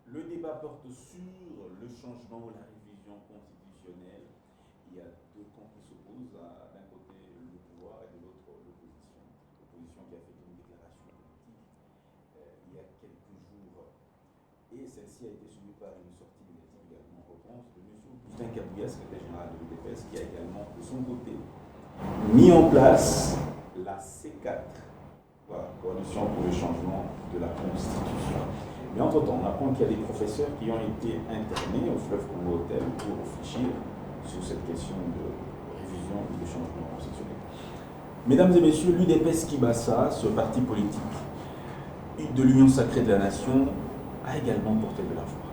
Le débat porte sur le changement ou la révision constitutionnelle. Il y a deux camps qui s'opposent, d'un côté le pouvoir et de l'autre l'opposition. L'opposition qui a fait une déclaration politique il y a quelques jours. Et celle-ci a été suivie par une sortie médiatique également en réponse de M. Augustin Kabouya, secrétaire général de l'UDPS, qui a également, de son côté, mis en place la C4, voilà, coalition pour le changement de la Constitution. Mais entre-temps, on apprend qu'il y a des professeurs qui ont été internés au fleuve Congo Hôtel pour réfléchir sur cette question de révision et de changement constitutionnel. Mesdames et messieurs, l'UDPS Kibasa, ce parti politique de l'Union sacrée de la nation, a également porté de la voix.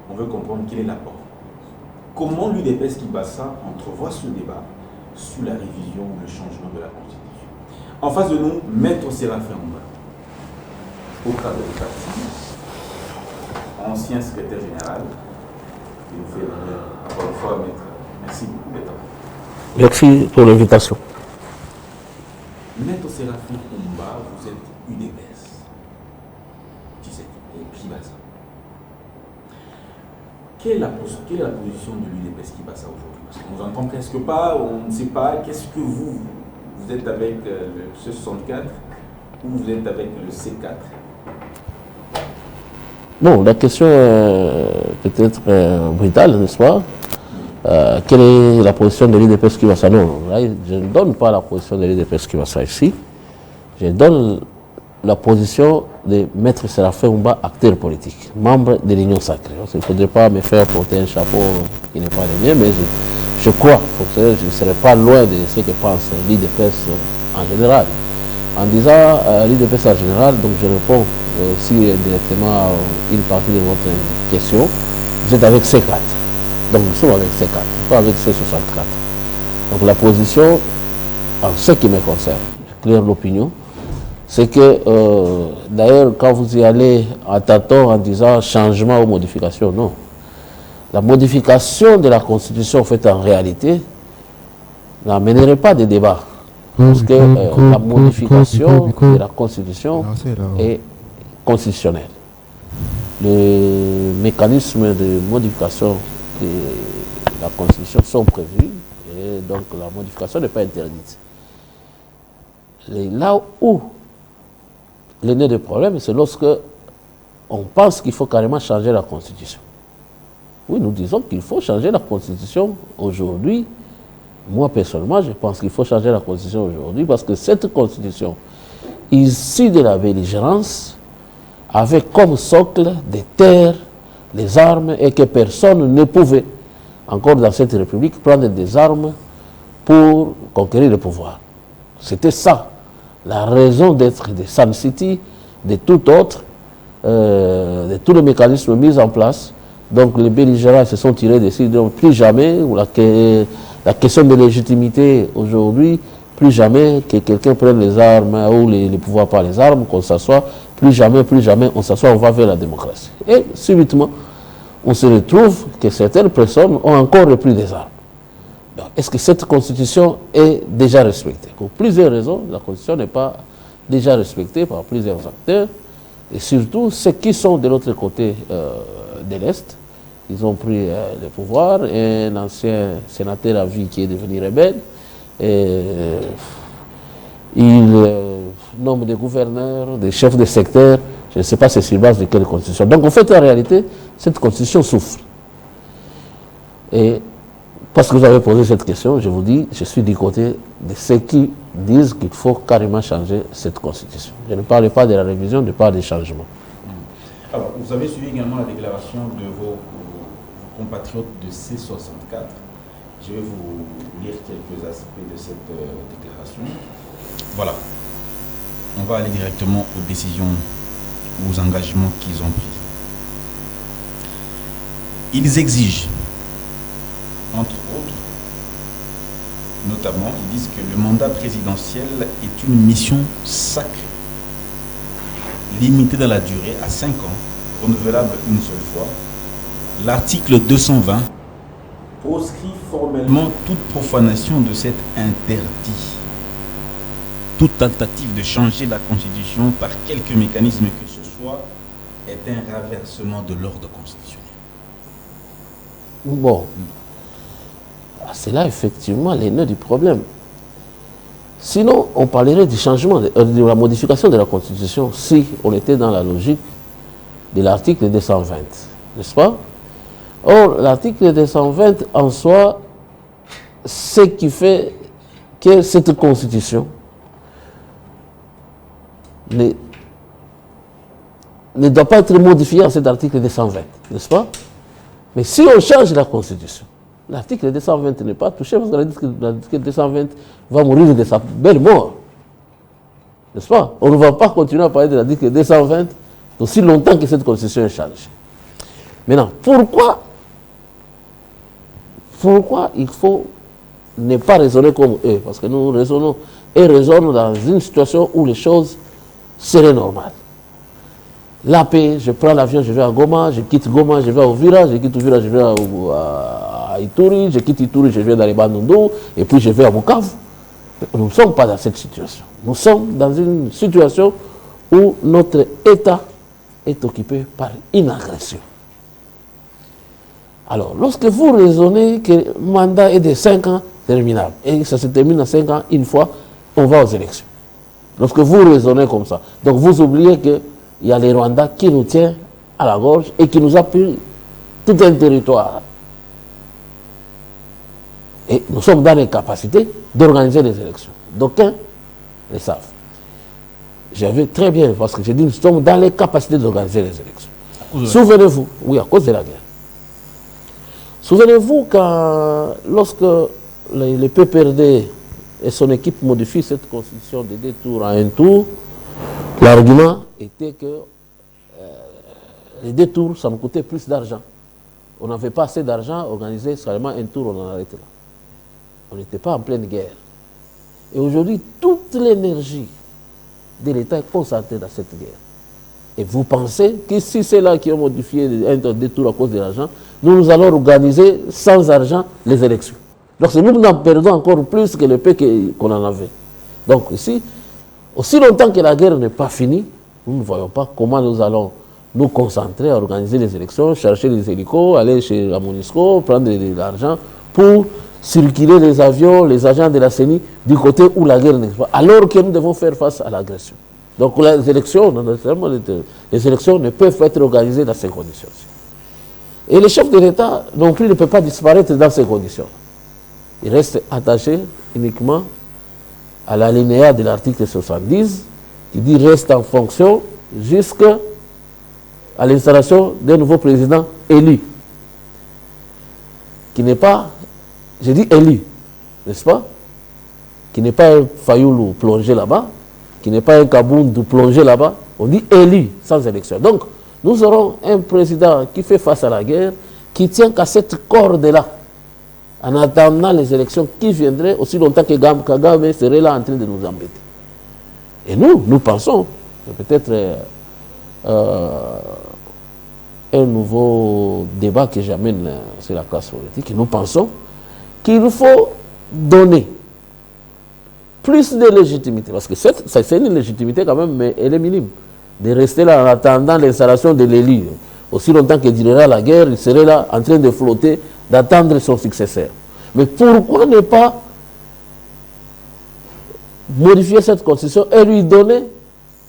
On veut comprendre quel est l'apport. Comment l'UDPS Kibasa entrevoit ce débat sur la révision ou le changement de la Constitution. En face de nous, Maître Séraphin Oumba, au cadre du parti, ancien secrétaire général, qui nous fait l'honneur, encore une fois, Maître. Merci beaucoup d'être là. Merci pour l'invitation. Maître Séraphin Oumba, vous êtes UDPS, Kibasa. Quelle est la position de l'UDPS Kibasa aujourd'hui? Parce qu'on ne nous entend presque pas, on ne sait pas. Qu'est-ce que vous êtes avec le C64 ou vous êtes avec le C4? Bon, la question est peut-être brutale, n'est-ce pas? Quelle est la position de l'UDPS Kibasa? Non, là, je ne donne pas la position de l'UDPS Kibasa ici. Je donne la position de Maître Séraphin Oumba, acteur politique, membre de l'Union sacrée. Il ne faudrait pas me faire porter un chapeau qui n'est pas le mien, mais je crois, je ne serai pas loin de ce que pense l'UDPS en général. En disant l'UDPS en général, donc je réponds aussi directement à une partie de votre question. Vous êtes avec C4. Donc nous sommes avec C4, pas avec C64. Donc la position, en ce qui me concerne, je claire l'opinion, c'est que d'ailleurs quand vous y allez en tâton en disant changement ou modification, non. La modification de la Constitution faite en réalité n'amènerait pas de débat. Parce que la modification de la Constitution est constitutionnelle. Les mécanismes de modification de la Constitution sont prévus et donc la modification n'est pas interdite. Et là où le nez des problèmes, c'est lorsque on pense qu'il faut carrément changer la Constitution. Oui, nous disons qu'il faut changer la Constitution aujourd'hui. Moi, personnellement, je pense qu'il faut changer la Constitution aujourd'hui parce que cette Constitution, issue de la belligérance, avait comme socle des terres, les armes et que personne ne pouvait, encore dans cette République, prendre des armes pour conquérir le pouvoir. C'était ça, la raison d'être de Sun City, de tout autre, de tous les mécanismes mis en place. Donc les belligérants se sont tirés dessus, donc plus jamais, la question de légitimité aujourd'hui, plus jamais que quelqu'un prenne les armes ou les pouvoirs par les armes, qu'on s'assoit, plus jamais on s'assoit, on va vers la démocratie. Et subitement, on se retrouve que certaines personnes ont encore repris des armes. Est-ce que cette constitution est déjà respectée? Pour plusieurs raisons, la constitution n'est pas déjà respectée par plusieurs acteurs, et surtout ceux qui sont de l'autre côté de l'Est. Ils ont pris le pouvoir, un ancien sénateur à vie qui est devenu rebelle, et il nomme des gouverneurs, des chefs de secteur, je ne sais pas c'est sur base de quelle constitution. Donc en fait, en réalité, cette constitution souffre. Et parce que vous avez posé cette question, je vous dis, je suis du côté de ceux qui disent qu'il faut carrément changer cette constitution. Je ne parle pas de la révision, je parle des changements. Alors, vous avez suivi également la déclaration de vos compatriotes de C64. Je vais vous lire quelques aspects de cette déclaration. Voilà. On va aller directement aux décisions, aux engagements qu'ils ont pris. Ils exigent, entre autres, notamment, ils disent que le mandat présidentiel est une mission sacrée, limitée dans la durée à 5 ans, renouvelable une seule fois. L'article 220 proscrit formellement toute profanation de cet interdit. Toute tentative de changer la Constitution par quelque mécanisme que ce soit est un renversement de l'ordre constitutionnel. Bon, c'est là effectivement les nœuds du problème. Sinon, on parlerait du changement, de la modification de la Constitution si on était dans la logique de l'article 220, n'est-ce pas? Or, l'article 220 en soi, ce qui fait que cette Constitution ne doit pas être modifiée en cet article 220, n'est-ce pas? Mais si on change la Constitution, l'article 220 n'est pas touché parce que l'article 220 va mourir de sa belle mort. N'est-ce pas? On ne va pas continuer à parler de l'article 220 aussi longtemps que cette Constitution est changée. Maintenant, pourquoi il faut ne pas raisonner comme eux? Parce que nous raisonnons et raisonnons dans une situation où les choses seraient normales. La paix, je prends l'avion, je vais à Goma, je quitte Goma, je vais à Uvira, je quitte Uvira, je vais à Ituri, je quitte Ituri, je vais dans les Bandundu, et puis je vais à Bukavu. Nous ne sommes pas dans cette situation. Nous sommes dans une situation où notre État est occupé par une agression. Alors, lorsque vous raisonnez que le mandat est de 5 ans terminable, et ça se termine à 5 ans, une fois, on va aux élections. Lorsque vous raisonnez comme ça, donc vous oubliez qu'il y a les Rwandais qui nous tient à la gorge et qui nous a pris tout un territoire. Et nous sommes dans les capacités d'organiser les élections. D'aucuns le savent. J'avais très bien, parce que j'ai dit, nous sommes dans les capacités d'organiser les élections. Souvenez-vous, oui, à cause de la guerre. Souvenez-vous quand, lorsque le PPRD et son équipe modifient cette constitution de 2 tours à 1 tour, l'argument était que les 2 tours, ça me coûtait plus d'argent. On n'avait pas assez d'argent, organiser seulement 1 tour, on en arrêtait là. On n'était pas en pleine guerre. Et aujourd'hui, toute l'énergie de l'État est concentrée dans cette guerre. Et vous pensez que si c'est là qui ont modifié 2 tours à cause de l'argent, nous allons organiser sans argent les élections. Donc nous en perdons encore plus que le peu qu'on en avait. Donc ici, aussi longtemps que la guerre n'est pas finie, nous ne voyons pas comment nous allons nous concentrer à organiser les élections, chercher les hélicos, aller chez la MONUSCO, prendre de l'argent pour circuler les avions, les agents de la CENI du côté où la guerre n'est pas, alors que nous devons faire face à l'agression. Donc les élections ne peuvent pas être organisées dans ces conditions-ci. Et le chef de l'État non plus ne peut pas disparaître dans ces conditions. Il reste attaché uniquement à l'alinéa de l'article 70 qui dit reste en fonction jusqu'à l'installation d'un nouveau président élu. Qui n'est pas, je dis élu, n'est-ce pas? Qui n'est pas un Fayoulou plongé là-bas, qui n'est pas un Kaboundou plongé là-bas, on dit élu sans élection. Donc, nous aurons un président qui fait face à la guerre, qui tient qu'à cette corde-là, en attendant les élections qui viendraient, aussi longtemps que Kagame serait là en train de nous embêter. Et nous pensons, peut-être un nouveau débat que j'amène sur la classe politique, nous pensons qu'il faut donner plus de légitimité, parce que c'est une légitimité quand même, mais elle est minime, de rester là en attendant l'installation de l'élu. Aussi longtemps qu'il durera la guerre, il serait là en train de flotter, d'attendre son successeur. Mais pourquoi ne pas modifier cette constitution et lui donner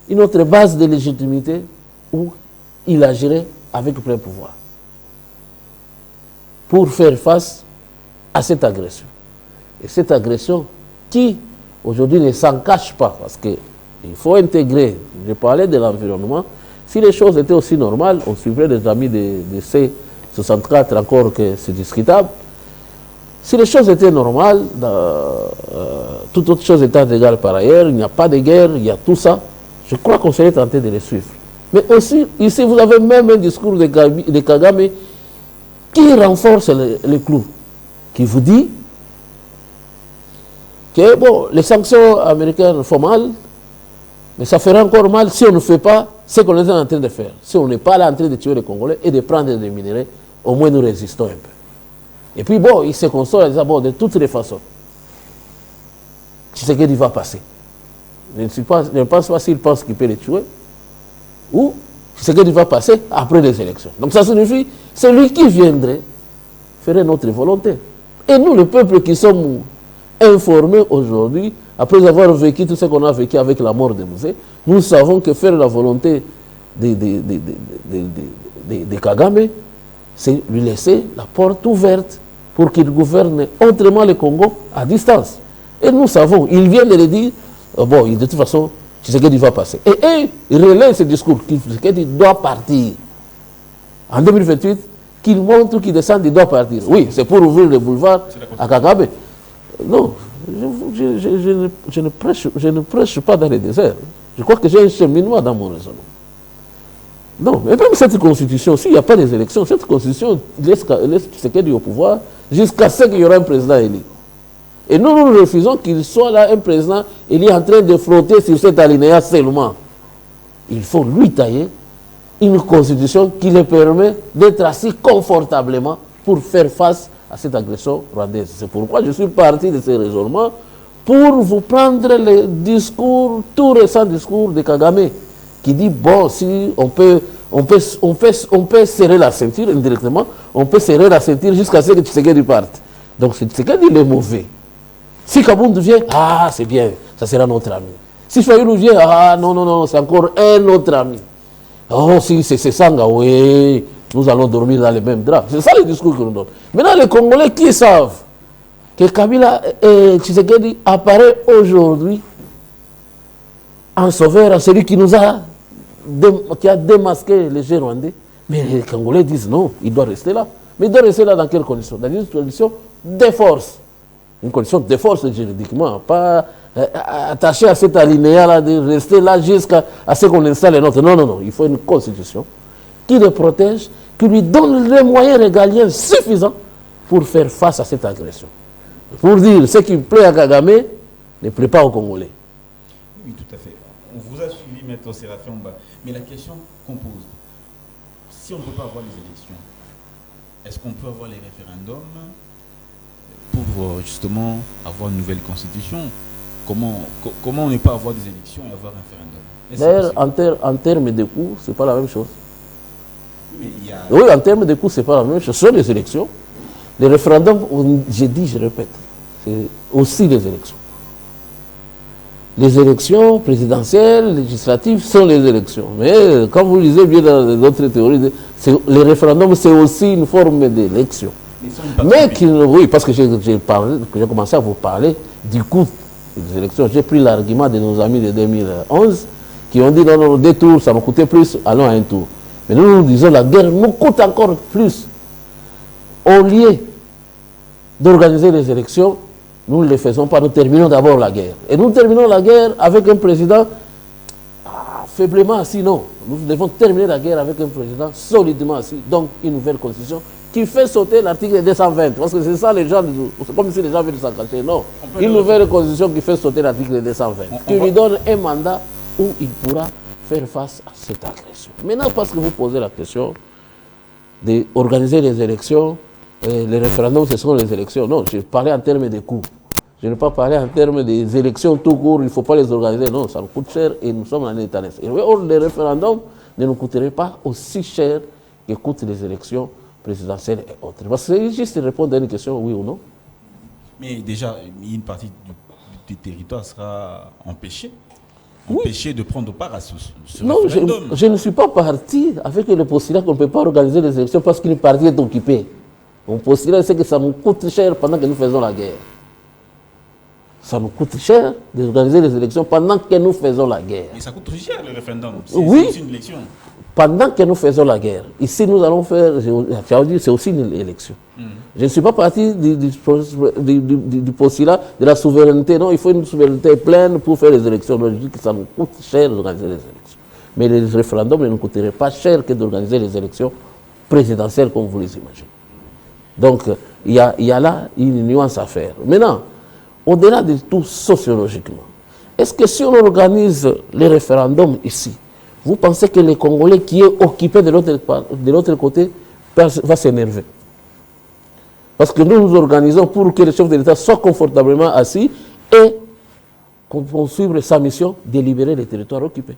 une autre base de légitimité où il agirait avec plein pouvoir pour faire face à cette agression. Et cette agression qui, aujourd'hui, ne s'en cache pas, parce qu'il faut intégrer, je parlais de l'environnement, si les choses étaient aussi normales, on suivrait des amis de C64 encore que c'est discutable. Si les choses étaient normales, toute autre chose étant égale par ailleurs, il n'y a pas de guerre, il y a tout ça, je crois qu'on serait tenté de les suivre. Mais aussi, ici, vous avez même un discours de Kagame qui renforce le clou, qui vous dit que bon, les sanctions américaines font mal, mais ça fera encore mal si on ne fait pas ce qu'on est en train de faire. Si on n'est pas là en train de tuer les Congolais et de prendre des minéraux, au moins nous résistons un peu. Et puis bon, il se console en disant, bon, de toutes les façons, Tshisekedi va passer. Je ne pense pas s'il pense qu'il peut les tuer, ou ce qu'il va passer après les élections. Donc ça signifie, celui qui viendrait ferait notre volonté. Et nous, le peuple qui sommes informés aujourd'hui, après avoir vécu tout ce qu'on a vécu avec la mort de Mouzé, nous savons que faire la volonté de Kagame, c'est lui laisser la porte ouverte pour qu'il gouverne autrement le Congo à distance. Et nous savons, il vient de le dire, bon, de toute façon, Tshisekedi va passer. Et il relaie ce discours, Tshisekedi doit partir. En 2028, qu'il monte ou qu'il descende, il doit partir. Oui, c'est pour ouvrir le boulevard à Kagame. Non, je ne prêche pas dans le désert. Je crois que j'ai un cheminement dans mon raisonnement. Non, mais même cette constitution, s'il n'y a pas des élections, cette constitution laisse Tshisekedi au pouvoir jusqu'à ce qu'il y aura un président élu. Et nous refusons qu'il soit là un président élu en train de flotter sur cet alinéa seulement. Il faut lui tailler une constitution qui le permet d'être assis confortablement pour faire face à cette agression rwandaise. C'est pourquoi je suis parti de ces raisonnements pour vous prendre le discours, tout récent discours de Kagame, qui dit, bon, si on peut serrer la ceinture indirectement, on peut serrer la ceinture jusqu'à ce que Tshisekedi parte. Donc c'est Tshisekedi le mauvais. Si Kabound vient, ah c'est bien, ça sera notre ami. Si Fayoulou vient, ah non, c'est encore un autre ami. Oh si c'est Sanga, oui, nous allons dormir dans les mêmes draps. C'est ça le discours que nous donnons. Maintenant les Congolais qui savent que Kabila et Tshisekedi apparaît aujourd'hui en sauveur, celui qui a démasqué les jeux rwandais, mais les Congolais disent non, il doit rester là. Mais il doit rester là dans quelles conditions? Dans une condition de force. Une condition de force juridiquement, pas attaché à cet alinéa-là, de rester là jusqu'à ce qu'on installe un autre. Non, il faut une constitution qui le protège, qui lui donne les moyens régaliens suffisants pour faire face à cette agression. Pour dire ce qui plaît à Kagame ne plaît pas aux Congolais. Oui, tout à fait. On vous a suivi, Maître Séraphin Mba. Mais la question qu'on pose, si on ne peut pas avoir les élections, est-ce qu'on peut avoir les référendums pour justement avoir une nouvelle constitution? Comment on ne peut pas avoir des élections et avoir un référendum? D'ailleurs, en termes de coûts, ce n'est pas la même chose. Oui, en termes de coûts, ce n'est pas la même chose. Ce sont les élections. Les référendums, je répète, c'est aussi les élections. Les élections présidentielles, législatives sont les élections. Mais comme vous lisez bien dans d'autres théories, les référendums, c'est aussi une forme d'élection. Mais oui, parce que j'ai commencé à vous parler du coût des élections. J'ai pris l'argument de nos amis de 2011 qui ont dit non, 2 tours, ça nous coûtait plus, allons à un tour. Mais nous disons la guerre nous coûte encore plus. Au lieu d'organiser les élections, nous ne les faisons pas, nous terminons d'abord la guerre. Et nous terminons la guerre avec un président faiblement assis, non. Nous devons terminer la guerre avec un président solidement assis, donc une nouvelle constitution qui fait sauter l'article 220. Parce que c'est ça, les gens, c'est comme si les gens veulent s'en cacher. Non, une nouvelle constitution qui fait sauter l'article 220, qui lui donne un mandat où il pourra faire face à cette agression. Maintenant, parce que vous posez la question d'organiser les élections, les référendums, ce sont les élections. Non, je parlais en termes de coûts. Je n'ai pas parlé en termes des élections tout court, il ne faut pas les organiser. Non, ça nous coûte cher et nous sommes en état d'esprit. Or, les référendums ne nous coûteraient pas aussi cher que coûtent les élections présidentielles et autres. Parce que c'est juste répondre à une question, oui ou non. Mais déjà, une partie du territoire sera empêchée. Oui. Empêché de prendre part à ce non, référendum. Je ne suis pas parti avec le postulat qu'on ne peut pas organiser les élections parce qu'une partie est occupée. Mon postulat, c'est que ça nous coûte cher pendant que nous faisons la guerre. Ça nous coûte cher d'organiser les élections pendant que nous faisons la guerre. Mais ça coûte très cher le référendum. Oui. C'est une élection. Pendant que nous faisons la guerre. Ici, nous allons faire, c'est aussi une élection. Je ne suis pas parti du postulat de la souveraineté. Non, il faut une souveraineté pleine pour faire les élections. Donc, je dis que ça nous coûte cher d'organiser les élections. Mais les référendums ne nous coûteraient pas cher que d'organiser les élections présidentielles comme vous les imaginez. Donc, il y a là une nuance à faire. Maintenant, au-delà de tout sociologiquement, est-ce que si on organise les référendums ici, vous pensez que les Congolais qui est occupé de l'autre côté va s'énerver? Parce que nous nous organisons pour que le chef de l'État soit confortablement assis et qu'on suive sa mission de libérer les territoires occupés.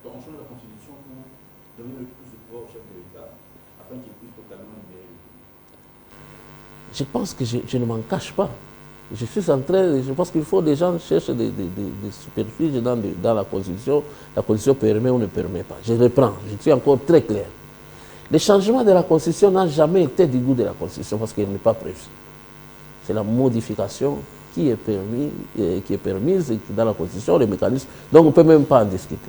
On change la constitution donner le plus de pouvoir au chef de l'État afin qu'il puisse totalement libérer le pays. Je pense que je ne m'en cache pas. Je suis en train, je pense qu'il faut des gens cherchent des superficies dans la Constitution. La Constitution permet ou ne permet pas. Je reprends, je suis encore très clair. Le changement de la Constitution n'a jamais été du goût de la Constitution parce qu'elle n'est pas prévue. C'est la modification qui est permise dans la Constitution, les mécanismes. Donc on ne peut même pas en discuter.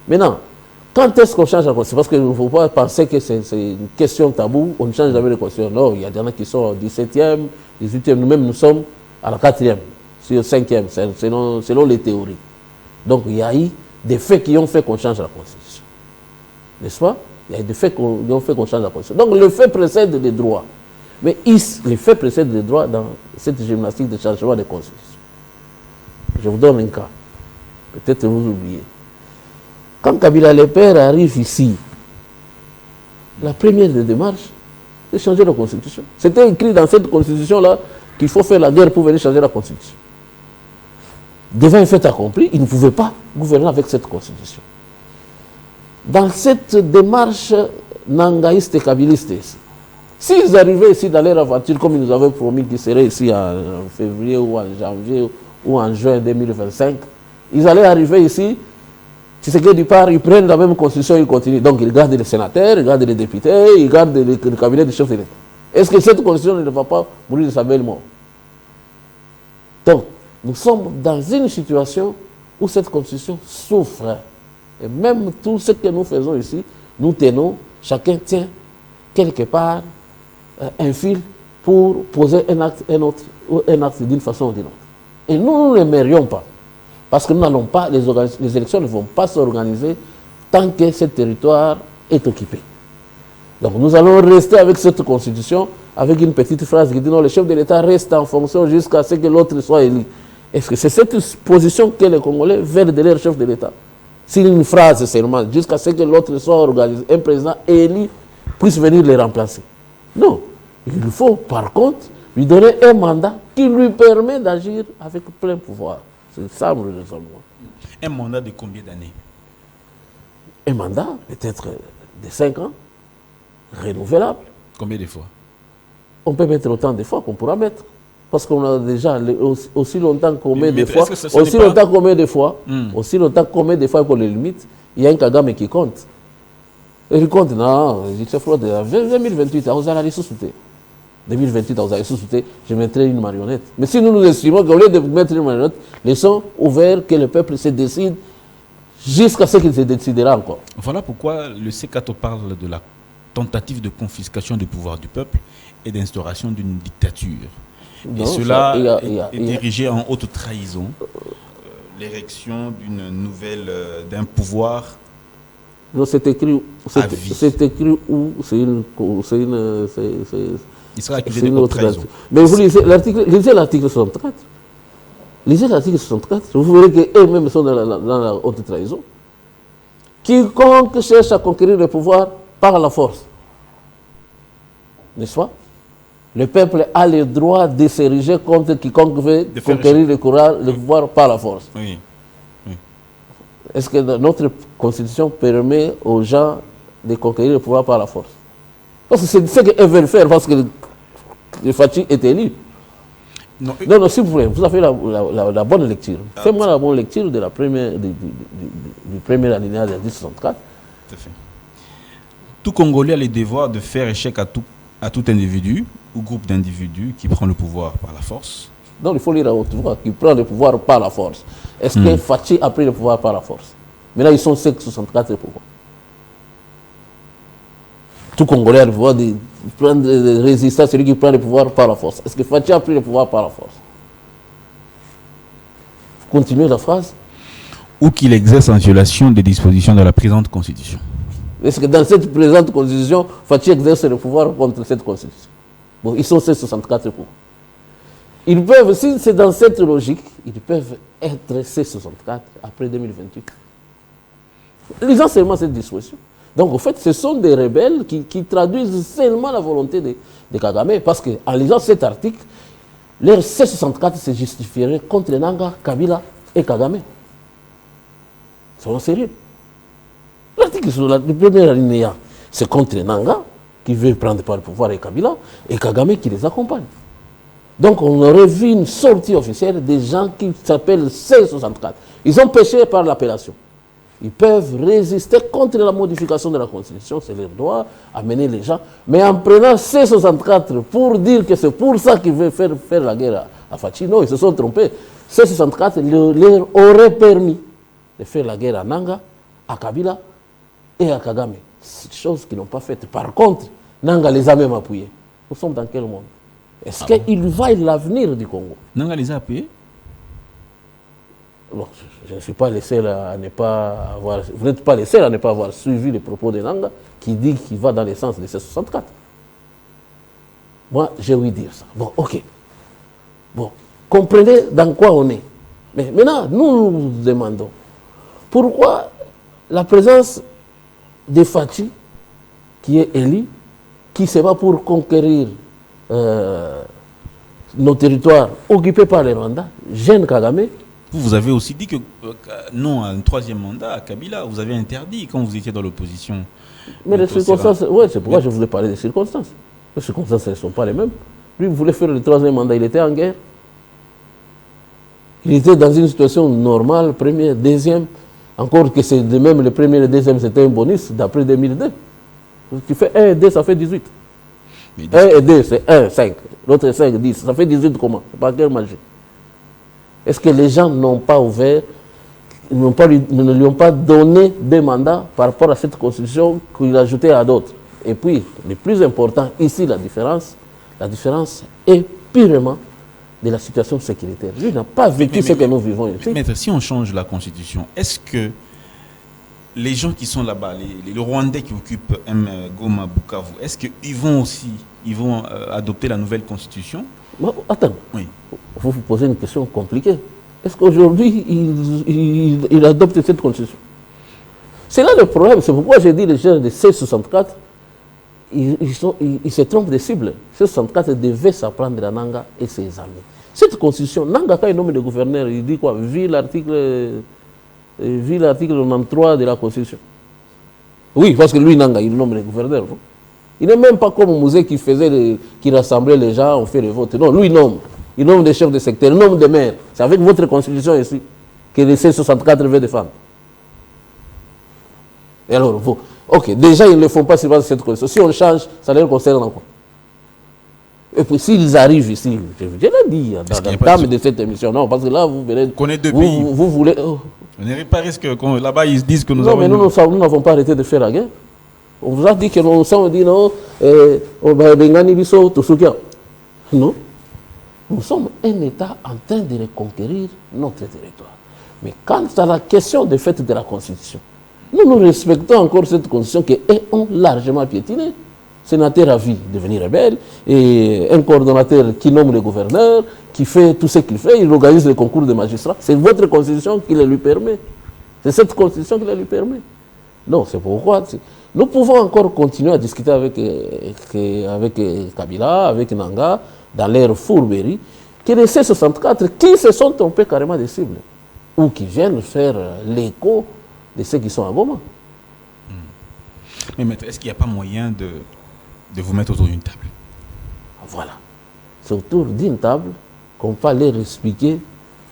Maintenant, quand est-ce qu'on change la Constitution? Parce qu'il ne faut pas penser que c'est une question taboue, on ne change jamais de Constitution. Non, il y a des gens qui sont au 17e, 18e, nous-mêmes nous sommes à la 4e, sur 5e, selon les théories. Donc il y a eu des faits qui ont fait qu'on change la Constitution. N'est-ce pas? Il y a des faits qui ont fait qu'on change la Constitution. Donc le fait précède les droits. Mais les faits précèdent les droits dans cette gymnastique de changement de Constitution. Je vous donne un cas. Peut-être vous oubliez. Quand Kabila le père arrive ici, la première des démarches, c'est changer la Constitution. C'était écrit dans cette Constitution-là qu'il faut faire la guerre pour venir changer la Constitution. Devant un fait accompli, il ne pouvait pas gouverner avec cette Constitution. Dans cette démarche nangaïste et kabiliste, s'ils arrivaient ici dans leur aventure, comme ils nous avaient promis qu'ils seraient ici en février ou en janvier ou en juin 2025, ils allaient arriver ici. Si c'est que du part, ils prennent la même constitution, ils continuent. Donc ils gardent les sénateurs, ils gardent les députés, ils gardent le cabinet du chef de l'État. Est-ce que cette constitution ne va pas mourir de sa belle mort? Donc, nous sommes dans une situation où cette constitution souffre. Et même tout ce que nous faisons ici, nous tenons, chacun tient quelque part un fil pour poser un acte d'une façon ou d'une autre. Et nous n'aimerions pas. Parce que nous n'allons pas, les élections ne vont pas s'organiser tant que ce territoire est occupé. Donc nous allons rester avec cette constitution, avec une petite phrase qui dit non, le chef de l'État reste en fonction jusqu'à ce que l'autre soit élu. Est-ce que c'est cette position que les Congolais veulent de leur chef de l'État? C'est une phrase seulement, jusqu'à ce que l'autre soit organisé, un président élu puisse venir les remplacer. Non, il faut par contre lui donner un mandat qui lui permet d'agir avec plein pouvoir. C'est ça mon raisonnement. Un mandat de combien d'années? Un mandat, peut-être de 5 ans, renouvelable. Combien de fois? On peut mettre autant de fois qu'on pourra mettre. Parce qu'on a déjà aussi longtemps qu'on met des fois, aussi longtemps qu'on met des fois, aussi longtemps qu'on met des fois pour les limites, il y a un Kagame qui compte. Et il compte, non, je sais pas, 2028, on a la ressourceté. 2028, on a ressourceté, je mettrai une marionnette. Mais si nous nous estimons qu'au lieu de mettre une marionnette, laissons ouvert que le peuple se décide jusqu'à ce qu'il se décidera encore. Voilà pourquoi le C4 parle de la tentative de confiscation du pouvoir du peuple et d'instauration d'une dictature. Non, et cela est dirigé en haute trahison. L'érection d'un pouvoir. Non, c'est écrit où? Il sera accusé de haute trahison. Mais vous lisez l'article 64. Lisez l'article 64, vous verrez qu'eux-mêmes sont dans la haute trahison. Quiconque cherche à conquérir le pouvoir par la force. N'est-ce pas? Le peuple a le droit de s'ériger contre quiconque veut conquérir le pouvoir par la force. Oui. Est-ce que notre constitution permet aux gens de conquérir le pouvoir par la force? Parce que c'est ce qu'elles veulent faire, parce que le Fachi est élu. Non, s'il vous plaît, vous avez la bonne lecture. Faites-moi la bonne lecture de du premier alinéa de 1064. Tout à fait. Tout Congolais a le devoir de faire échec à tout individu ou groupe d'individus qui prend le pouvoir par la force. Donc il faut lire à haute voix, qui prend le pouvoir par la force. Est-ce que Fachi a pris le pouvoir par la force? Maintenant, ils sont 564 pouvoirs. Tout Congolais a le pouvoir de prendre de résister à celui qui prend le pouvoir par la force. Est-ce que Fachi a pris le pouvoir par la force? Continuez la phrase. Ou qu'il exerce en violation des dispositions de la présente Constitution. Est-ce que dans cette présente Constitution, Fachi exerce le pouvoir contre cette Constitution? Bon, ils sont 64 pouvoirs. Ils peuvent, si c'est dans cette logique, ils peuvent être C64 après 2028. Lisant seulement cette disposition. Donc, en fait, ce sont des rebelles qui traduisent seulement la volonté de Kagame, parce qu'en lisant cet article, leur C64 se justifierait contre Nanga, Kabila et Kagame. Soyons sérieux. Leur l'article sur le premier alinéa, c'est contre Nanga, qui veut prendre par le pouvoir et Kabila, et Kagame qui les accompagne. Donc on aurait vu une sortie officielle des gens qui s'appellent C64. Ils ont péché par l'appellation. Ils peuvent résister contre la modification de la Constitution, c'est leur droit, amener les gens. Mais en prenant C64 pour dire que c'est pour ça qu'ils veulent faire la guerre à Fachi, non, ils se sont trompés. C64 leur aurait permis de faire la guerre à Nanga, à Kabila et à Kagame. C'est des choses qu'ils n'ont pas faites. Par contre, Nanga les a même appuyés. Nous sommes dans quel monde? Est-ce qu'il vaille l'avenir du Congo? Nanga les a appuyés? Bon, je ne suis pas le seul à ne pas avoir... Vous n'êtes pas les seuls à ne pas avoir suivi les propos de Nanga qui dit qu'il va dans le sens de C64. Moi, j'ai ouï dire ça. Bon, ok. Bon, comprenez dans quoi on est. Mais maintenant, nous nous demandons pourquoi la présence de Fachi, qui est élu, qui se bat pour conquérir nos territoires occupés par les Rwandais, gêne Kagame. Vous avez aussi dit que non à un troisième mandat à Kabila, vous avez interdit quand vous étiez dans l'opposition. Mais les circonstances, oui, c'est pourquoi je voulais parler des circonstances. Les circonstances, elles ne sont pas les mêmes. Lui, il voulait faire le troisième mandat, il était en guerre. Il était dans une situation normale, première, deuxième. Encore que c'est de même le premier et le deuxième, c'était un bonus d'après 2002. Tu fais 1 et 2, ça fait 18. 1 et 2, c'est 1, 5. L'autre est 5, 10. Ça fait 18 comment? C'est pas quelle magie. Est-ce que les gens n'ont pas ouvert, ne lui ont pas donné des mandats par rapport à cette constitution qu'il a ajouté à d'autres? Et puis, le plus important, ici, la différence est purement de la situation sécuritaire. Lui n'a pas vécu ce que nous vivons ici. Maître, si on change la constitution, est-ce que les gens qui sont là-bas, les Rwandais qui occupent Goma, Bukavu, est-ce qu'ils vont aussi adopter la nouvelle constitution? Bon, attends, oui. Vous vous posez une question compliquée. Est-ce qu'aujourd'hui, il adopte cette constitution? C'est là le problème. C'est pourquoi j'ai dit les gens de C64, ils se trompent de cible. C64 devait s'apprendre à Nanga et ses amis. Cette constitution, Nanga, quand il nomme le gouverneur, il dit quoi? Vu l'article 93 de la constitution. Oui, parce que lui, Nanga, il nomme le gouverneur. Non? Il n'est même pas comme Mouzé qui rassemblait les gens, on fait le vote. Non, lui, il nomme. Il nomme des chefs de secteur, il nomme des maires. C'est avec votre constitution ici que le C64 veut défendre. Et alors, ok, déjà, ils ne le font pas sur base de cette constitution. Si on change, ça leur concerne encore. Et puis, s'ils arrivent ici, je l'ai dit dans le terme de cette émission, non, parce que là, vous verrez. Connaît deux pays. Vous voulez. Oh. On n'est pas risque que là-bas, ils se disent que nous non, avons. Non, mais nous n'avons pas arrêté de faire la guerre. On vous a dit que nous sommes dit non, non. Nous sommes un État en train de reconquérir notre territoire. Mais quant à la question des faits de la Constitution, nous respectons encore cette Constitution qui est largement piétinée. Sénateur à vie devenir rebelle, et un coordonnateur qui nomme le gouverneur, qui fait tout ce qu'il fait, il organise les concours de magistrats. C'est votre Constitution qui le lui permet. C'est cette Constitution qui le lui permet. Non, c'est pourquoi nous pouvons encore continuer à discuter avec Kabila, avec Nanga, dans l'ère fourberie, que les C64 qui se sont trompés carrément des cibles, ou qui viennent faire l'écho de ceux qui sont à Goma. Mais maître, est-ce qu'il n'y a pas moyen de vous mettre autour d'une table? Voilà. C'est autour d'une table qu'on va leur expliquer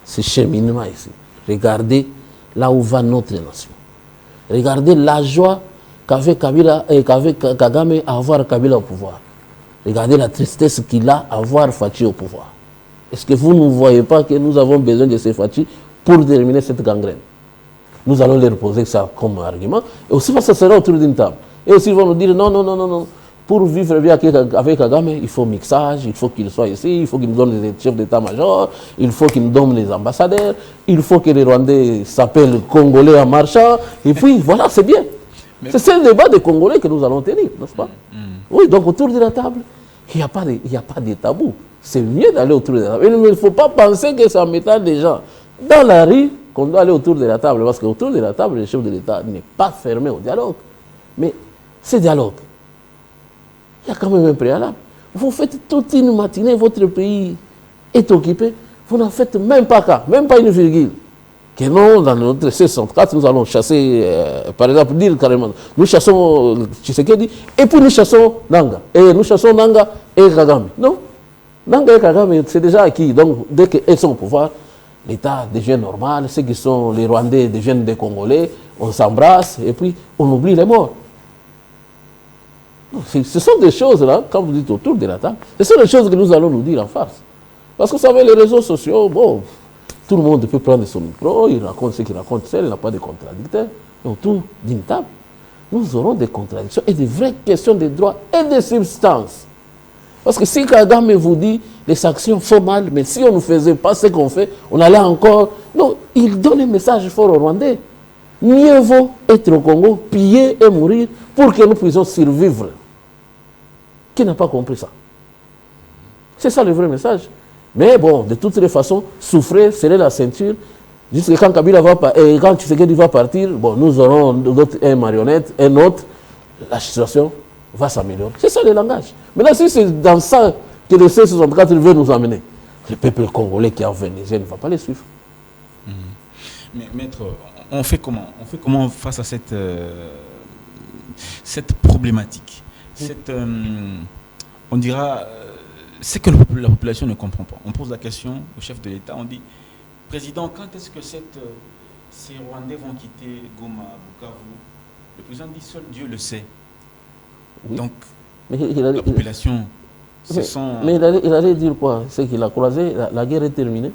ce cheminement ici. Regardez là où va notre nation. Regardez la joie qu'avait Kagame à avoir Kabila au pouvoir. Regardez la tristesse qu'il a à avoir Fachi au pouvoir. Est-ce que vous ne voyez pas que nous avons besoin de ces Fachi pour terminer cette gangrène? Nous allons leur poser ça comme argument. Et aussi, ça sera autour d'une table. Et aussi, ils vont nous dire non. Pour vivre bien avec Kagame, il faut mixage, il faut qu'il soit ici, il faut qu'il nous donne les chefs d'état-major, il faut qu'il nous donne les ambassadeurs, il faut que les Rwandais s'appellent Congolais en marchant. Et puis, voilà, c'est bien. C'est le débat des Congolais que nous allons tenir, n'est-ce pas? Oui, donc autour de la table, il n'y a pas de tabou. C'est mieux d'aller autour de la table. Il ne faut pas penser que ça mettra des gens dans la rue qu'on doit aller autour de la table. Parce qu'autour de la table, le chef de l'État n'est pas fermé au dialogue. Mais ce dialogue, il y a quand même un préalable. Vous faites toute une matinée, votre pays est occupé, vous n'en faites même pas cas, même pas une virgule. Que non, dans notre C64, nous allons chasser, par exemple, dire carrément, nous chassons Tshisekedi, et puis nous chassons Nanga. Et nous chassons Nanga et Kagame. Non, Nanga et Kagame, c'est déjà acquis. Donc, dès qu'ils sont au pouvoir, l'État devient normal, ceux qui sont les Rwandais deviennent des Congolais, on s'embrasse, et puis on oublie les morts. Ce sont des choses, là, quand vous dites autour de la table, ce sont des choses que nous allons nous dire en face. Parce que vous savez, les réseaux sociaux, bon, tout le monde peut prendre son micro, il raconte ce qu'il raconte seul, il n'a pas de contradicteurs. Et autour d'une table, nous aurons des contradictions et des vraies questions de droits et de substance. Parce que si Kagame vous dit les sanctions font mal, mais si on ne faisait pas ce qu'on fait, on allait encore. Non, il donne un message fort aux Rwandais. Mieux vaut être au Congo, piller et mourir pour que nous puissions survivre. Qui n'a pas compris ça? C'est ça le vrai message. Mais bon, de toutes les façons, souffrir, serrer la ceinture, jusqu'à quand Kabila va et quand Tshisekedi va partir, bon, nous aurons d'autres, un marionnette, un autre, la situation va s'améliorer. C'est ça le langage. Maintenant, si c'est dans ça que le C64 veut nous amener, le peuple congolais qui est organisé ne va pas les suivre. Mais maître, on fait comment? On fait comment face à cette problématique, on dira, c'est que la population ne comprend pas. On pose la question au chef de l'État, on dit, Président, quand est-ce que ces Rwandais vont quitter Goma, Bukavu? Le président dit, seul Dieu le sait. Oui. Donc, la population se sent... Mais il allait dire quoi? C'est qu'il a croisé, la guerre est terminée.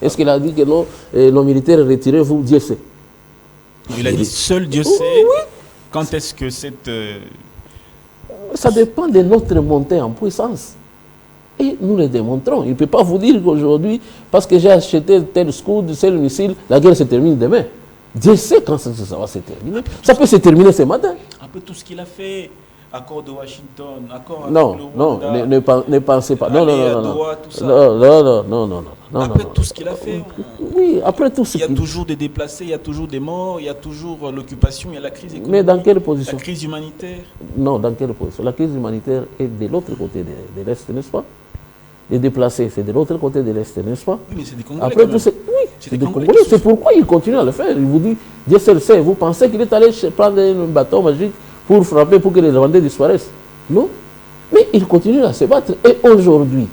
Est-ce qu'il a dit que non, nos militaires retirez-vous, Dieu sait? Il a dit, seul Dieu sait. Oui. Quand est-ce que cette... Ça dépend de notre montée en puissance. Et nous le démontrons. Il ne peut pas vous dire qu'aujourd'hui, parce que j'ai acheté tel scout, tel missile, la guerre se termine demain. Dieu sait quand ça va se terminer. Ça peut se terminer ce matin. Après tout ce qu'il a fait, accord de Washington, accord avec non, le Rwanda, ne pensez pas. Non, non. Après tout ce qu'il a fait, oui, après tout ce il y a toujours des déplacés, il y a toujours des morts, il y a toujours l'occupation, il y a la crise économique. Mais dans quelle position? La crise humanitaire. Non, dans quelle position? La crise humanitaire est de l'autre côté de l'Est, n'est-ce pas? Les déplacés, c'est de l'autre côté de l'Est, n'est-ce pas? Oui, mais c'est des Congolais. Après tout, c'est des Congolais. C'est pourquoi il continue à le faire. Il vous dit, Dieu seul le sait. Vous pensez qu'il est allé prendre un bâton magique pour frapper, pour que les Rwandais disparaissent? Non. Mais il continue à se battre. Et aujourd'hui,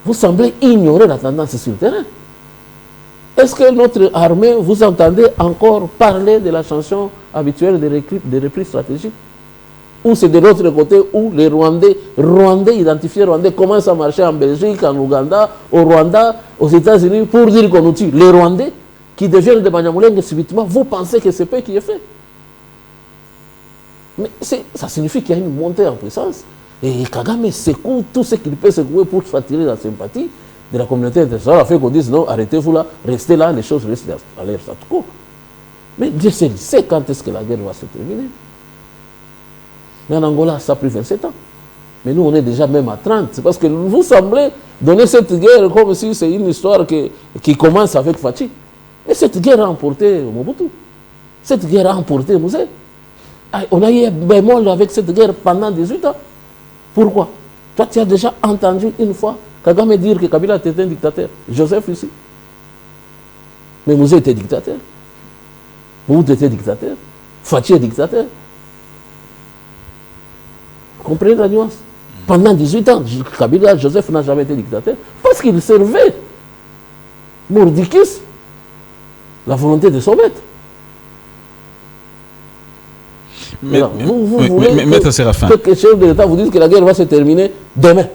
vous semblez ignorer la tendance sur le terrain. Est-ce que notre armée, vous entendez encore parler de la chanson habituelle de reprise stratégique? Ou c'est de l'autre côté où les Rwandais identifiés Rwandais, commencent à marcher en Belgique, en Ouganda, au Rwanda, aux États-Unis, pour dire qu'on nous tue. Les Rwandais qui deviennent des Banyamulenge subitement, vous pensez que c'est peu qui est fait? Mais ça signifie qu'il y a une montée en puissance. Et Kagame secoue tout ce qu'il peut secouer pour s'attirer la sympathie de la communauté internationale, afin qu'on dise non, arrêtez-vous là, restez là, les choses restent à l'air statu quo. Mais Dieu seul sait quand est-ce que la guerre va se terminer. Mais en Angola, ça a pris 27 ans. Mais nous, on est déjà même à 30. C'est parce que vous semblez donner cette guerre comme si c'est une histoire qui commence avec Fachi. Mais cette guerre a emporté Mobutu. Cette guerre a emporté Mouzé. On a eu un bémol avec cette guerre pendant 18 ans. Pourquoi? Toi, tu as déjà entendu une fois Kagame dire que Kabila était un dictateur. Joseph ici. Mais Mouzé était dictateur. Mobutu était dictateur. Fachi est dictateur. Comprenez la nuance? Pendant 18 ans, Kabila, Joseph n'a jamais été dictateur parce qu'il servait Mordikis, la volonté de son maître. Mais, alors, vous voulez Maître Séraphin, que chef de l'État vous dise que la guerre va se terminer demain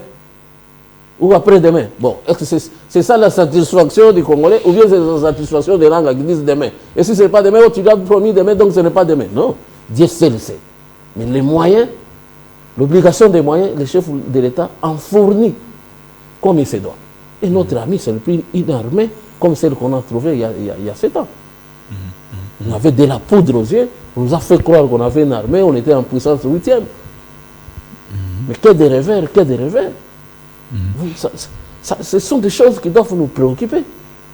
ou après-demain. Bon, est-ce que c'est ça la satisfaction des Congolais ou bien c'est la satisfaction des Rwandais qui disent demain? Et si ce n'est pas demain, tu l'as promis demain, donc ce n'est pas demain. Non, Dieu sait le sait. Mais les moyens, l'obligation des moyens, les chefs de l'État en fournit comme il se doit. Et notre ami s'est pris une armée comme celle qu'on a trouvée il y a 7 ans. On avait de la poudre aux yeux, on nous a fait croire qu'on avait une armée, on était en puissance 8e. Mais que des revers, que des revers. Ce sont des choses qui doivent nous préoccuper.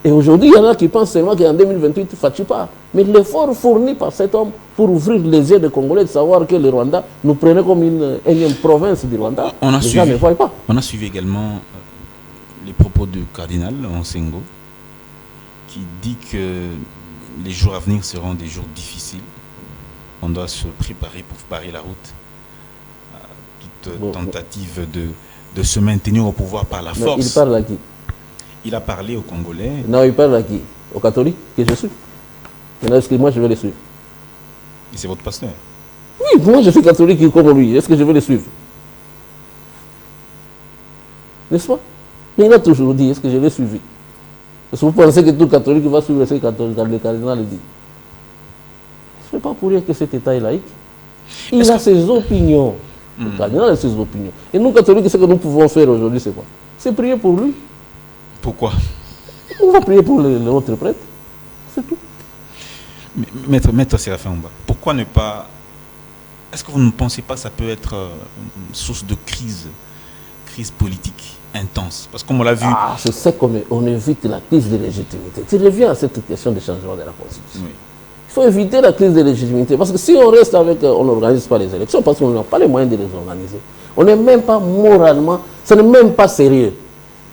Et aujourd'hui, il y en a qui pensent seulement qu'en 2028, Fachi part. Mais l'effort fourni par cet homme pour ouvrir les yeux des Congolais, de savoir que le Rwanda nous prenait comme une énième province du Rwanda, les gens ne voient pas. On a suivi également les propos du cardinal Onsengo, qui dit que les jours à venir seront des jours difficiles. On doit se préparer pour barrer la route à toute tentative de se maintenir au pouvoir par la force. Il parle à qui? Il a parlé aux Congolais. Non, il parle à qui? Aux catholiques que je suis. Est-ce que moi je vais les suivre? Et c'est votre pasteur? Oui, moi je suis catholique comme lui. Est-ce que je vais les suivre? N'est-ce pas? Mais il a toujours dit, est-ce que je l'ai suivi? Est-ce que vous pensez que tout catholique va suivre ce que le cardinal dit? Ce n'est pas pour dire que cet État est laïque. Il a ses opinions. Le cardinal a ses opinions. Et nous, catholiques, ce que nous pouvons faire aujourd'hui, c'est quoi? C'est prier pour lui. Pourquoi? On va prier pour l'autre prêtre. C'est tout. Maître Séraphin Omba, pourquoi ne pas... Est-ce que vous ne pensez pas que ça peut être une source de crise politique intense? Parce que comme on l'a vu... C'est ça qu'on évite la crise de légitimité. Tu reviens à cette question de changement de la Constitution. Oui. Il faut éviter la crise de légitimité. Parce que si on reste avec... On n'organise pas les élections parce qu'on n'a pas les moyens de les organiser. On n'est même pas moralement... Ce n'est même pas sérieux.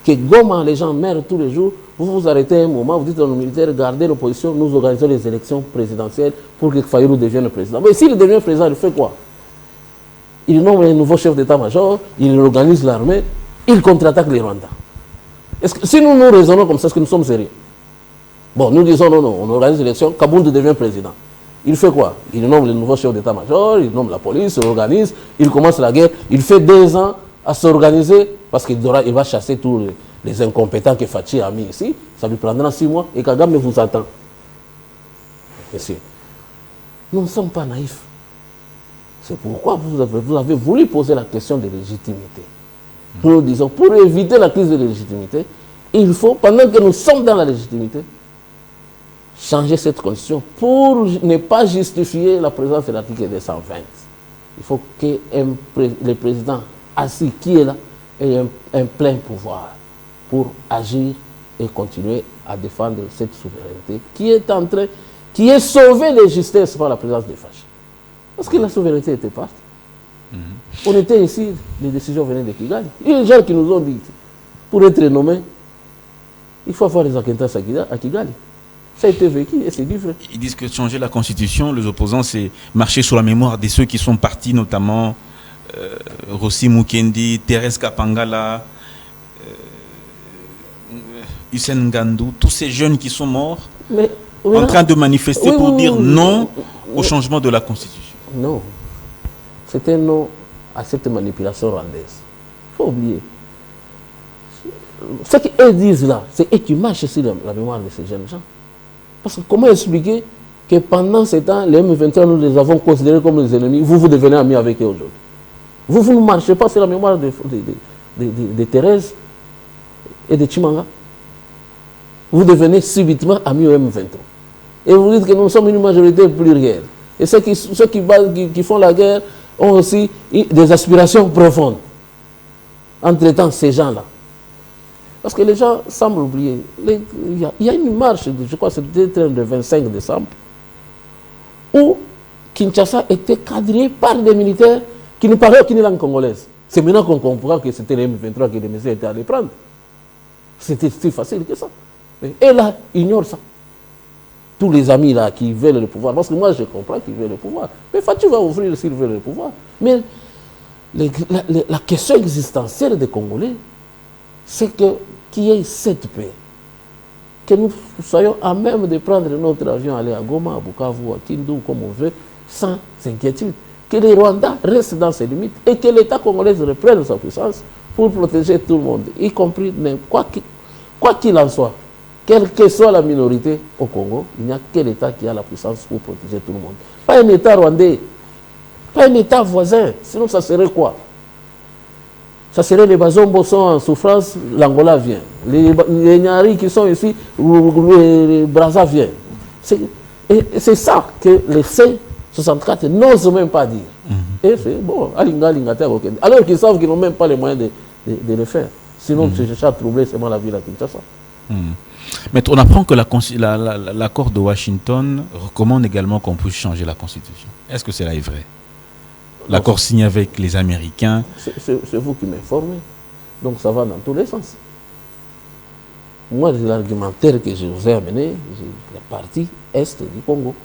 Que Goma, les gens meurent tous les jours. Vous vous arrêtez un moment, vous dites aux militaires, gardez l'opposition, nous organisons les élections présidentielles pour que Fayulu devienne président. Mais s'il devient président, il fait quoi? Il nomme un nouveau chef d'état-major, il organise l'armée, il contre-attaque les Rwandais. Si nous raisonnons comme ça, est-ce que nous sommes sérieux? Bon, nous disons non, on organise l'élection, Kabound devient président. Il fait quoi? Il nomme le nouveau chef d'état-major, il nomme la police, il organise, il commence la guerre, il fait 2 ans à s'organiser parce qu'il va chasser tous les incompétents que Fachi a mis ici. Ça lui prendra 6 mois et Kagame vous attend. Monsieur, nous ne sommes pas naïfs. C'est pourquoi vous avez voulu poser la question de légitimité. Nous disons, pour éviter la crise de légitimité, il faut, pendant que nous sommes dans la légitimité, changer cette constitution pour ne pas justifier la présence de l'article 220. Il faut que le président assis qui est là ait un plein pouvoir pour agir et continuer à défendre cette souveraineté qui est sauvée de justesse par la présence des fâchés. Parce que la souveraineté était partie. On était ici, les décisions venaient de Kigali. Il y a des gens qui nous ont dit, pour être nommé, il faut avoir des acquaintances à Kigali. Ça a été vécu et c'est différent. Ils disent que changer la constitution, les opposants, c'est marcher sur la mémoire de ceux qui sont partis, notamment Rossi Mukendi, Thérèse Kapangala, Hussein Gandou, tous ces jeunes qui sont morts, en train de manifester pour dire non au changement de la constitution. Non. C'est un non à cette manipulation rwandaise. Il faut oublier. Ce qu'ils disent là, c'est eux qui marchent sur la mémoire de ces jeunes gens. Parce que comment expliquer que pendant ce temps, les M23, nous les avons considérés comme des ennemis, vous devenez amis avec eux aujourd'hui. Vous ne marchez pas sur la mémoire de Thérèse et de Chimanga. Vous devenez subitement amis au M23. Et vous dites que nous sommes une majorité plurielle. Et ceux qui font la guerre ont aussi des aspirations profondes. Entre-temps, ces gens-là. Parce que les gens semblent oublier. Il y a une marche, je crois que c'était le 25 décembre, où Kinshasa était quadrillé par des militaires qui ne parlaient aucune langue congolaise. C'est maintenant qu'on comprend que c'était les M23 que les messieurs étaient allés prendre. C'était si facile que ça. Et là, ils ignorent ça. Tous les amis là qui veulent le pouvoir, parce que moi je comprends qu'ils veulent le pouvoir. Mais Fatou va ouvrir s'ils veulent le pouvoir. Mais la question existentielle des Congolais, c'est qu'il y ait cette paix. Que nous soyons à même de prendre notre avion, aller à Goma, à Bukavu, à Kindu, comme on veut, sans inquiétude. Que les Rwandais restent dans ses limites et que l'État congolais reprenne sa puissance pour protéger tout le monde, y compris quoi qu'il en soit. Quelle que soit la minorité au Congo, il n'y a que l'État qui a la puissance pour protéger tout le monde. Pas un État rwandais, pas un État voisin, sinon ça serait quoi? Ça serait les Bazombo sont en souffrance, l'Angola vient. Les Nyari qui sont ici, le Brazza vient. C'est ça que les C64 n'osent même pas dire. Et c'est bon, alors qu'ils savent qu'ils n'ont même pas les moyens de le faire. Sinon, tu cherches à troubler seulement la ville à Kinshasa. Mais on apprend que l'accord de Washington recommande également qu'on puisse changer la Constitution. Est-ce que cela est vrai? L'accord signé avec les Américains. C'est vous qui m'informez. Donc ça va dans tous les sens. Moi, l'argumentaire que je vous ai amené, la partie est du Congo,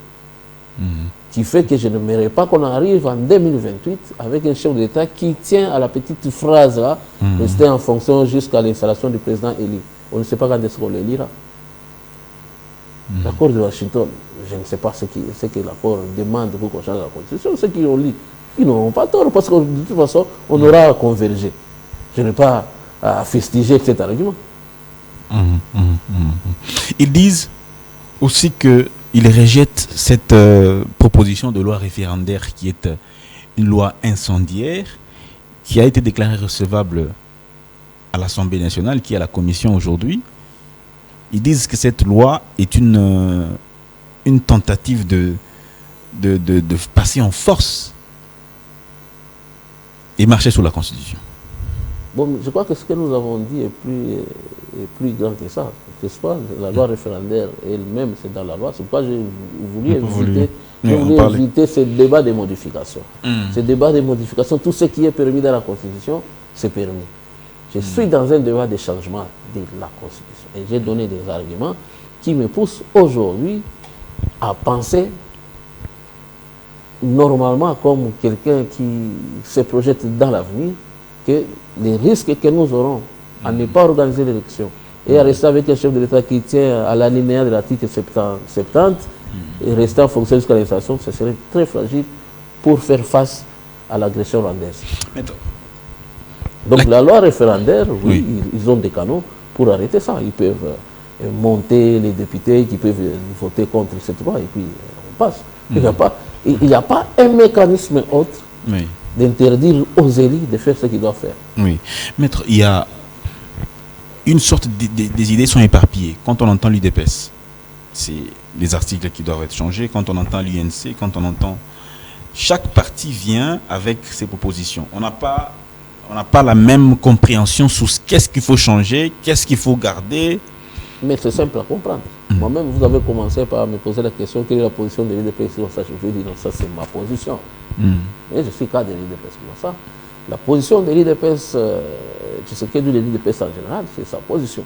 qui fait que je n'aimerais pas qu'on arrive en 2028 avec un chef d'État qui tient à la petite phrase là, rester en fonction jusqu'à l'installation du président élu. On ne sait pas quand est-ce qu'on le lira. L'accord de Washington, je ne sais pas ce que l'accord demande pour qu'on change la Constitution. Ceux qui l'ont lu, ils n'auront pas tort parce que de toute façon, on aura convergé. Je n'ai pas à fustiger cet argument. Ils disent aussi qu'ils rejettent cette proposition de loi référendaire qui est une loi incendiaire qui a été déclarée recevable à l'Assemblée nationale, qui est à la commission aujourd'hui. Ils disent que cette loi est une tentative de passer en force et marcher sous la Constitution. Bon, je crois que ce que nous avons dit est plus grand que ça. N'est-ce pas? La loi référendaire elle-même, c'est dans la loi. C'est pourquoi j'ai voulu éviter ce débat de modification. Ce débat de modification, tout ce qui est permis dans la Constitution, c'est permis. Je suis dans un débat de changement de la Constitution. Et j'ai donné des arguments qui me poussent aujourd'hui à penser normalement comme quelqu'un qui se projette dans l'avenir, que les risques que nous aurons à ne pas organiser l'élection et à rester avec un chef de l'État qui tient à l'alinéa de l'article 70 et rester en fonction jusqu'à l'installation, ce serait très fragile pour faire face à l'agression rwandaise. Donc la loi référendaire, oui, ils ont des canaux pour arrêter ça. Ils peuvent monter les députés qui peuvent voter contre cette loi et puis on passe. Il n'y a pas un mécanisme autre d'interdire aux élus de faire ce qu'ils doivent faire. Oui. Maître, il y a une sorte des idées sont éparpillées. Quand on entend l'UDPS, c'est les articles qui doivent être changés. Quand on entend l'UNC, quand on entend... Chaque parti vient avec ses propositions. On n'a pas la même compréhension sur qu'est-ce qu'il faut changer, qu'est-ce qu'il faut garder. Mais c'est simple à comprendre. Moi-même, vous avez commencé par me poser la question, quelle est la position de l'UDPS? Je vais dire, non, ça c'est ma position. Mais je suis cadre de l'UDPS pour ça. La position de l'UDPS, tu sais que de l'UDPS en général, c'est sa position,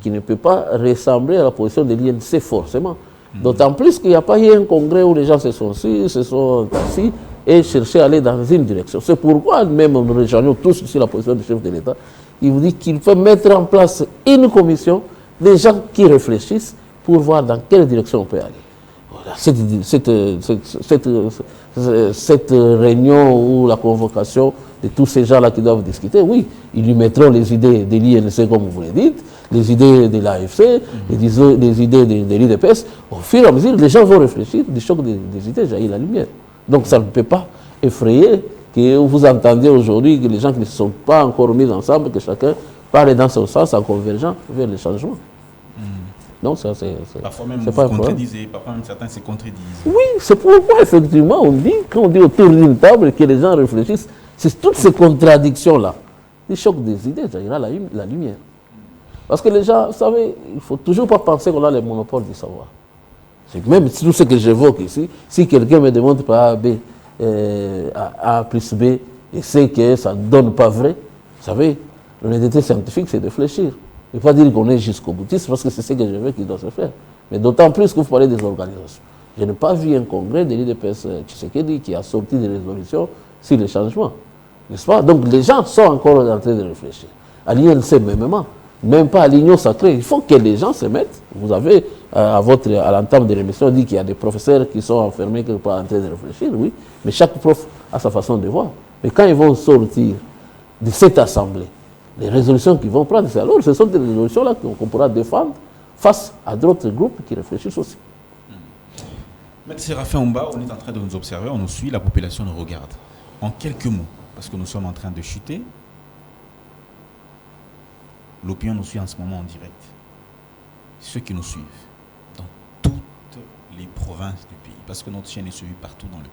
qui ne peut pas ressembler à la position de l'INC forcément. D'autant plus qu'il n'y a pas eu un congrès où les gens se sont assis et cherché à aller dans une direction. C'est pourquoi même nous rejoignons tous sur la position du chef de l'État. Il vous dit qu'il faut mettre en place une commission des gens qui réfléchissent pour voir dans quelle direction on peut aller. Voilà. Cette réunion ou la convocation de tous ces gens-là qui doivent discuter, oui, ils lui mettront les idées de l'INC, comme vous le dites, les idées de l'AFC, les idées de l'UDPS. Au fur et à mesure, les gens vont réfléchir, du choc des idées jaillit la lumière. Donc ça ne peut pas effrayer que vous entendiez aujourd'hui que les gens qui ne se sont pas encore mis ensemble, que chacun parle dans son sens en convergeant vers le changement. Donc ça, parfois même vous contredisez, parfois même certains se contredisent. Oui, c'est pourquoi effectivement on dit, quand on dit autour d'une table que les gens réfléchissent, c'est toutes ces contradictions-là. Le choc des idées jaillira la lumière. Parce que les gens, vous savez, il ne faut toujours pas penser qu'on a le monopole du savoir. Même tout ce que j'évoque ici, si quelqu'un me demande par A, B, A plus B, et sait que ça ne donne pas vrai, vous savez, l'honnêteté scientifique, c'est de réfléchir. Il ne faut pas dire qu'on est jusqu'au boutiste, parce que c'est ce que je veux qu'il doit se faire. Mais d'autant plus que vous parlez des organisations. Je n'ai pas vu un congrès de l'UDPS Tshisekedi qui a sorti des résolutions sur les changements. N'est-ce pas? Donc les gens sont encore en train de réfléchir. À l'INC même pas à l'Union sacrée. Il faut que les gens se mettent. Vous avez, à l'entame de l'émission, dit qu'il y a des professeurs qui sont enfermés quelque part en train de réfléchir, oui. Mais chaque prof a sa façon de voir. Mais quand ils vont sortir de cette assemblée, les résolutions qu'ils vont prendre, alors ce sont des résolutions-là qu'on pourra défendre face à d'autres groupes qui réfléchissent aussi. Maître Séraphin Oumba, on est en train de nous observer, on nous suit, la population nous regarde. En quelques mots, parce que nous sommes en train de chuter, l'opinion nous suit en ce moment en direct. Ceux qui nous suivent dans toutes les provinces du pays, parce que notre chaîne est suivie partout dans le pays.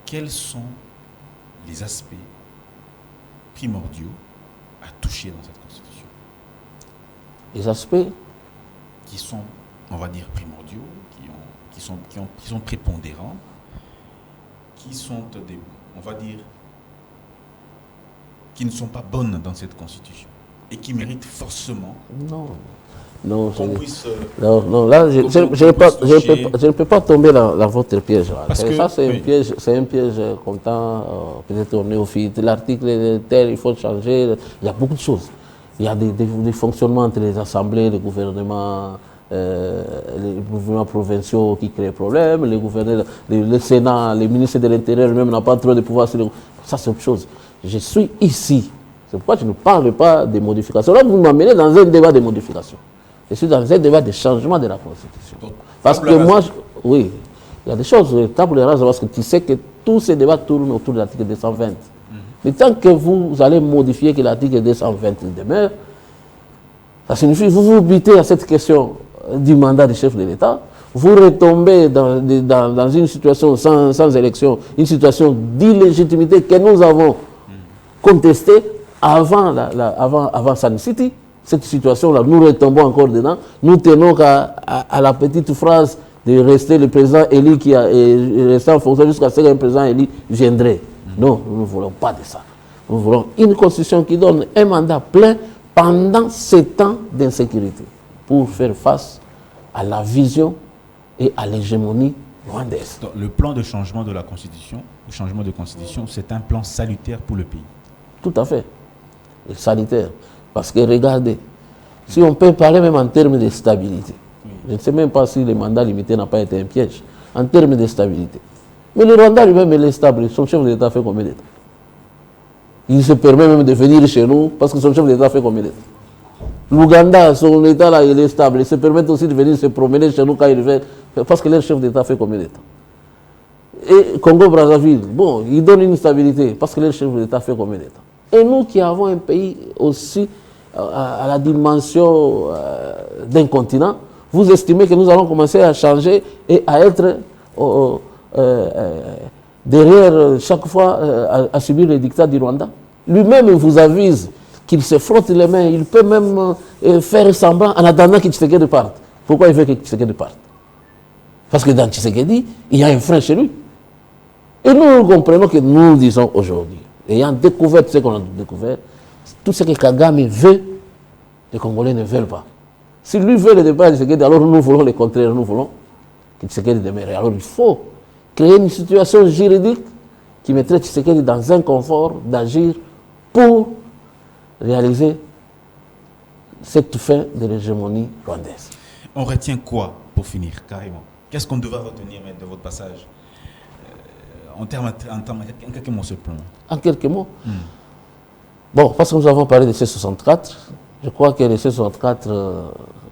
Quels sont les aspects primordiaux à toucher dans cette Constitution? Les aspects qui sont, on va dire, primordiaux, qui sont prépondérants, qui sont on va dire, qui ne sont pas bonnes dans cette Constitution. et qui mérite forcément non, là, je ne peux pas tomber dans votre piège. Parce que ça, c'est un piège comptant, peut-être au néophyte. L'article tel, il faut changer. Il y a beaucoup de choses. Il y a des fonctionnements entre les assemblées, les gouvernements provinciaux qui créent problème, les gouverneurs, le Sénat, les ministres de l'Intérieur même n'ont pas trop de pouvoir. Ça, c'est autre chose. Je suis ici. C'est pourquoi je ne parle pas des modifications. Là, vous m'amenez dans un débat de modifications. Je suis dans un débat de changement de la Constitution. Parce que moi, oui, il y a des choses, table rase, parce que tu sais que tous ces débats tournent autour de l'article 220. Mais tant que vous allez modifier que l'article 220 demeure, ça signifie que vous vous butez à cette question du mandat du chef de l'État, vous retombez dans une situation sans élection, une situation d'illégitimité que nous avons contestée avant Sun City. Cette situation-là, nous retombons encore dedans. Nous tenons à la petite phrase de rester le président élu qui a resté en fonction jusqu'à ce qu'un président élu viendrait. Non, nous ne voulons pas de ça. Nous voulons une constitution qui donne un mandat plein pendant 7 ans d'insécurité pour faire face à la vision et à l'hégémonie rwandaise. Le plan de changement de la constitution, le changement de constitution, c'est un plan salutaire pour le pays. Tout à fait. Et salutaire. Parce que regardez, si on peut parler même en termes de stabilité, je ne sais même pas si le mandat limité n'a pas été un piège, en termes de stabilité. Mais le Rwanda lui-même, il est stable. Son chef d'État fait combien d'États? Il se permet même de venir chez nous parce que son chef d'État fait combien d'États? L'Ouganda, son État là, il est stable. Il se permet aussi de venir se promener chez nous quand il veut, parce que leur chef d'État fait combien d'États? Et Congo-Brazzaville, bon, il donne une stabilité parce que leur chef d'État fait combien d'États? Et nous qui avons un pays aussi à la dimension d'un continent, vous estimez que nous allons commencer à changer et à être derrière chaque fois à subir les dictats du Rwanda? Lui-même vous avise qu'il se frotte les mains, il peut même faire semblant en attendant que Tshisekedi parte. Pourquoi il veut que Tshisekedi parte? Parce que dans Tshisekedi, il y a un frein chez lui. Et nous comprenons que nous disons aujourd'hui, ayant découvert ce qu'on a découvert, tout ce que Kagame veut, les Congolais ne veulent pas. Si lui veut le départ de Tshisekedi, alors nous voulons le contraire, nous voulons que Tshisekedi demeure. Alors il faut créer une situation juridique qui mettrait Tshisekedi dans un confort d'agir pour réaliser cette fin de l'hégémonie rwandaise. On retient quoi pour finir, carrément? Qu'est-ce qu'on devrait retenir de votre passage en quelques mots, ce plan? En quelques mots Bon, parce que nous avons parlé de C64, je crois que le C64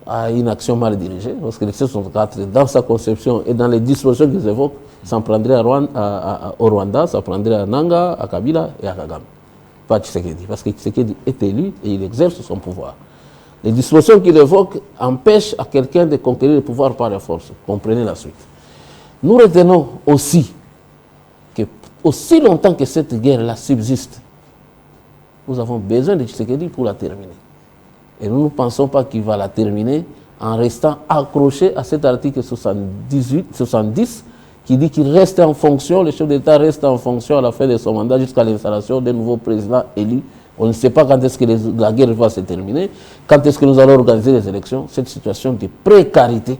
a une action mal dirigée, parce que le C64, dans sa conception et dans les dispositions qu'ils évoquent, s'en prendrait au Rwanda, ça prendrait à Nanga, à Kabila et à Kagame. Pas Tshisekedi, parce que Tshisekedi est élu et il exerce son pouvoir. Les dispositions qu'il évoque empêchent à quelqu'un de conquérir le pouvoir par la force. Comprenez la suite. Nous retenons aussi que, aussi longtemps que cette guerre-là subsiste, nous avons besoin de Tshisekedi pour la terminer. Et nous ne pensons pas qu'il va la terminer en restant accroché à cet article 70 qui dit qu'il reste en fonction, le chef d'État reste en fonction à la fin de son mandat jusqu'à l'installation d'un nouveau président élu. On ne sait pas quand est-ce que la guerre va se terminer, quand est-ce que nous allons organiser les élections. Cette situation de précarité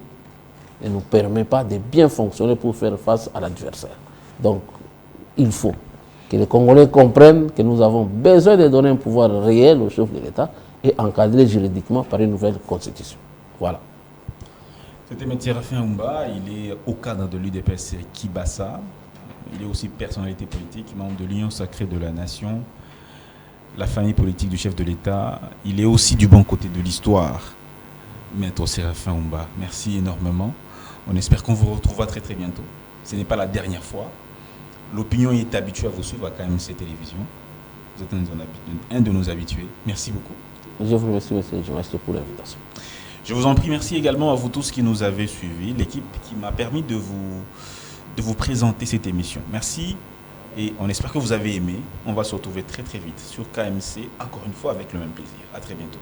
ne nous permet pas de bien fonctionner pour faire face à l'adversaire. Donc, il faut que les Congolais comprennent que nous avons besoin de donner un pouvoir réel au chef de l'État et encadré juridiquement par une nouvelle constitution. Voilà. C'était M. Séraphin Oumba, il est au cadre de l'UDPS Kibassa, il est aussi personnalité politique, membre de l'Union sacrée de la nation, la famille politique du chef de l'État. Il est aussi du bon côté de l'histoire. Maître Séraphin Oumba, merci énormément. On espère qu'on vous retrouvera très très bientôt. Ce n'est pas la dernière fois. L'opinion est habituée à vous suivre à KMC Télévision. Vous êtes un de nos habitués. Merci beaucoup. Je vous remercie, monsieur. Je vous remercie pour l'invitation. Je vous en prie, merci également à vous tous qui nous avez suivis, l'équipe qui m'a permis de vous présenter cette émission. Merci et on espère que vous avez aimé. On va se retrouver très très vite sur KMC, encore une fois avec le même plaisir. À très bientôt.